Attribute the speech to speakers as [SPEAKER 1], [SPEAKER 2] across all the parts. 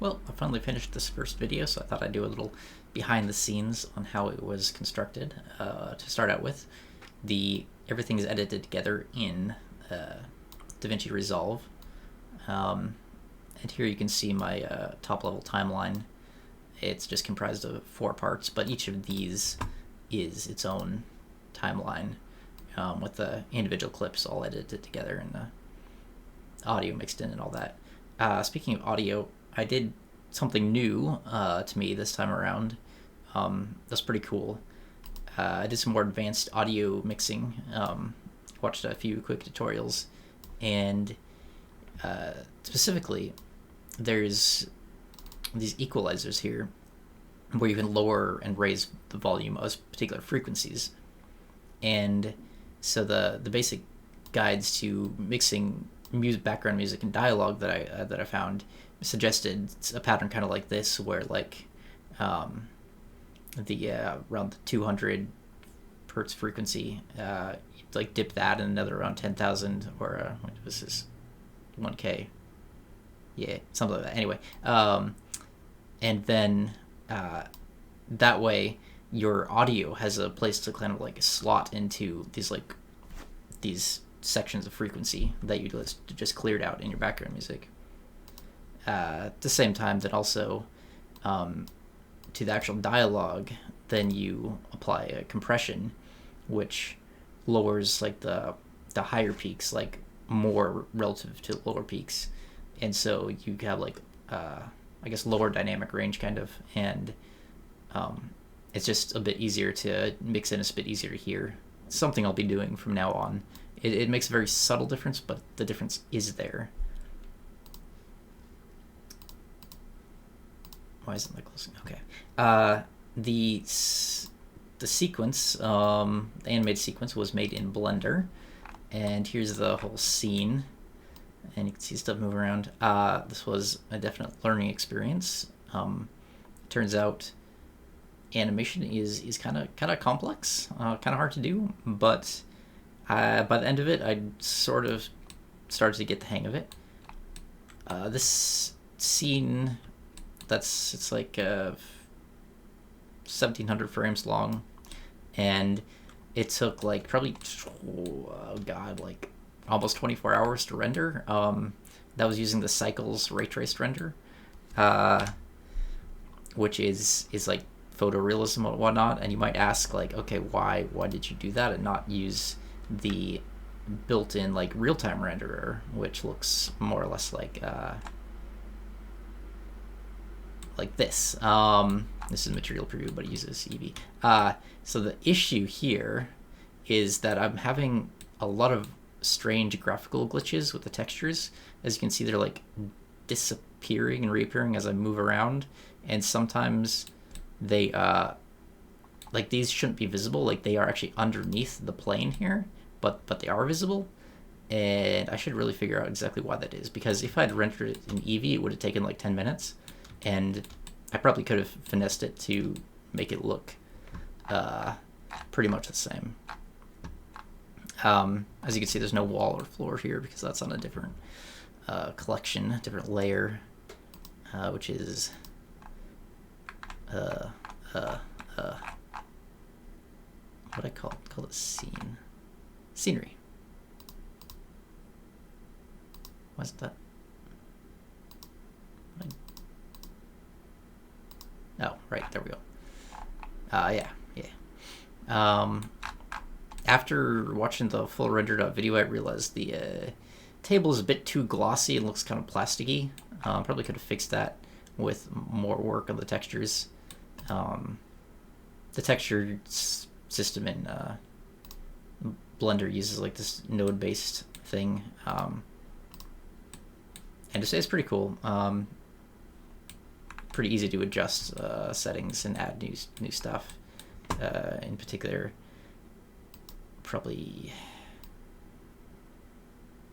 [SPEAKER 1] Well, I finally finished this first video, so I thought I'd do a little behind the scenes on how it was constructed. To start out with, everything is edited together in DaVinci Resolve, and here you can see my top level timeline. It's just comprised of 4 parts, but each of these is its own timeline, with the individual clips all edited together and the audio mixed in and all that. Speaking of audio, I did something new to me this time around. That's pretty cool. I did some more advanced audio mixing, watched a few quick tutorials, and specifically, there's these equalizers here where you can lower and raise the volume of particular frequencies. And so the basic guides to mixing background music and dialogue that I found suggested a pattern kind of like this, where like around the 200 hertz frequency, like dip that, and another around 10,000, or this is 1K, yeah, something like that. Anyway, and then that way your audio has a place to kind of like slot into these sections of frequency that you just cleared out in your background music. At the same time, that also to the actual dialogue, then you apply a compression, which lowers like the higher peaks like more relative to lower peaks, and so you have like I guess lower dynamic range kind of, and it's just a bit easier to mix in. It's a bit easier to hear. It's something I'll be doing from now on. It makes a very subtle difference, but the difference is there. Why isn't that close? Okay. The sequence, the animated sequence, was made in Blender, and here's the whole scene, and you can see stuff move around. This was a definite learning experience. Turns out animation is kind of complex, kind of hard to do, but by the end of it, I sort of started to get the hang of it. This scene, it's like 1,700 frames long, and it took like probably like almost 24 hours to render. That was using the Cycles ray traced render, which is like photorealism and whatnot. And you might ask, like, okay, why did you do that and not use the built-in like real-time renderer, which looks more or less like this. This is Material Preview, but it uses Eevee. So the issue here is that I'm having a lot of strange graphical glitches with the textures. As you can see, they're like disappearing and reappearing as I move around, and sometimes they like these shouldn't be visible. Like they are actually underneath the plane here, but they are visible, and I should really figure out exactly why that is, because if I'd rendered it in Eevee, it would have taken like 10 minutes, and I probably could have finessed it to make it look pretty much the same. As you can see, there's no wall or floor here because that's on a different collection, a different layer, which is what I call it scenery. What's that? Oh, right, there we go. Yeah. After watching the full rendered out video, I realized the table is a bit too glossy and looks kind of plasticky. Probably could have fixed that with more work on the textures. The texture system in Blender uses like this node-based thing, and it's pretty cool. Pretty easy to adjust settings and add new stuff. In particular, probably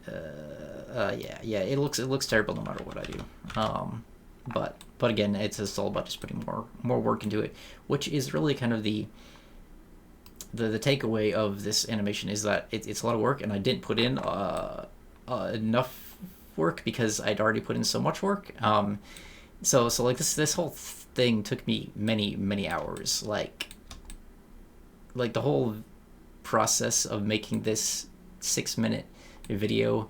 [SPEAKER 1] it looks terrible no matter what I do. But again, it's just all about just putting more work into it, which is really kind of the takeaway of this animation, is that it's a lot of work, and I didn't put in enough work because I'd already put in so much work. So like this whole thing took me many hours. Like the whole process of making this 6 minute video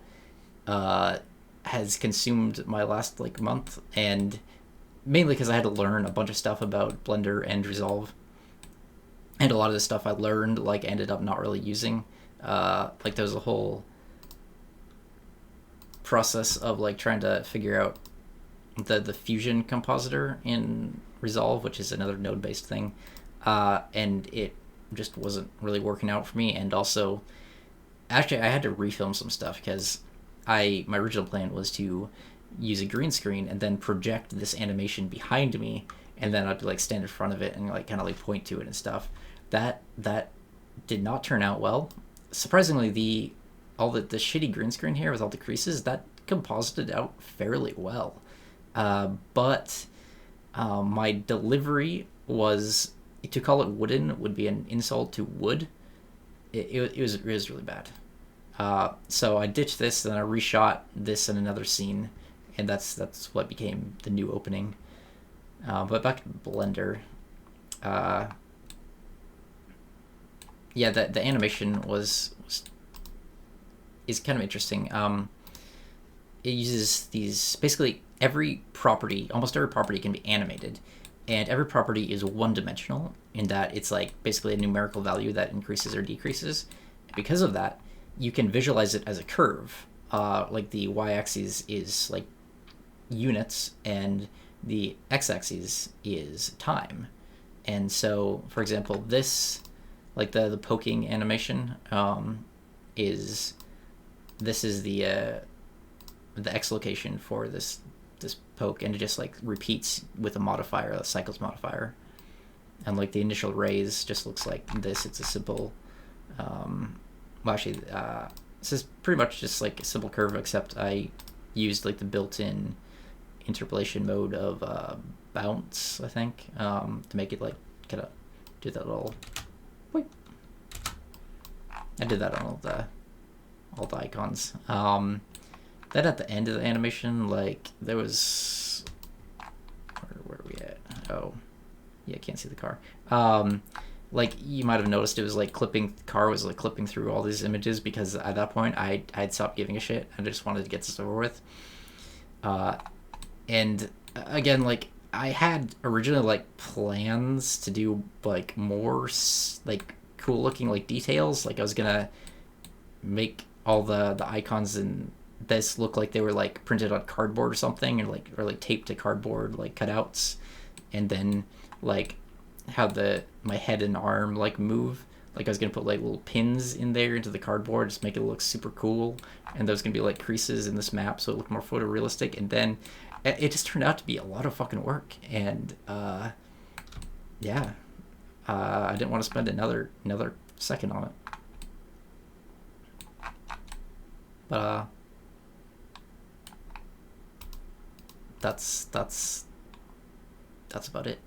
[SPEAKER 1] uh, has consumed my last like month, and mainly because I had to learn a bunch of stuff about Blender and Resolve, and a lot of the stuff I learned like ended up not really using. Like there was a whole process of like trying to figure out the fusion compositor in Resolve, which is another node based thing, and it just wasn't really working out for me. And also, actually, I had to refilm some stuff because my original plan was to use a green screen and then project this animation behind me, and then I'd like stand in front of it and like kind of like point to it and stuff. That did not turn out well. Surprisingly, the shitty green screen here with all the creases that composited out fairly well, but my delivery was, to call it wooden would be an insult to wood. It was really bad. So I ditched this, and then I reshot this in another scene, and that's what became the new opening. But back to Blender, uh, yeah, the animation was is kind of interesting. It uses these, basically almost every property can be animated, and every property is one dimensional in that it's like basically a numerical value that increases or decreases. Because of that, you can visualize it as a curve. Like the y-axis is like units, and the x-axis is time. And so, for example, this, like the poking animation, is this is the x location for this poke, and it just like repeats with a modifier, a cycles modifier, and like the initial raise just looks like this. It's a simple, well, actually, this is pretty much just like a simple curve, except I used like the built-in interpolation mode of bounce, I think, to make it like kind of do that little. Wait, I did that on all the icons. Then at the end of the animation, like there was, where are we at? Oh, yeah, I can't see the car. Like you might have noticed, it was like the car was like clipping through all these images, because at that point I'd stopped giving a shit. I just wanted to get this over with. And again, like I had originally like plans to do like more like cool looking like details. Like I was gonna make all the icons in this look like they were like printed on cardboard or something, or like taped to cardboard like cutouts, and then like how my head and arm like move. Like I was gonna put like little pins in there into the cardboard, just make it look super cool, and there's gonna be like creases in this map so it looked more photorealistic. And then it just turned out to be a lot of fucking work, and yeah, I didn't want to spend another second on it. But that's about it.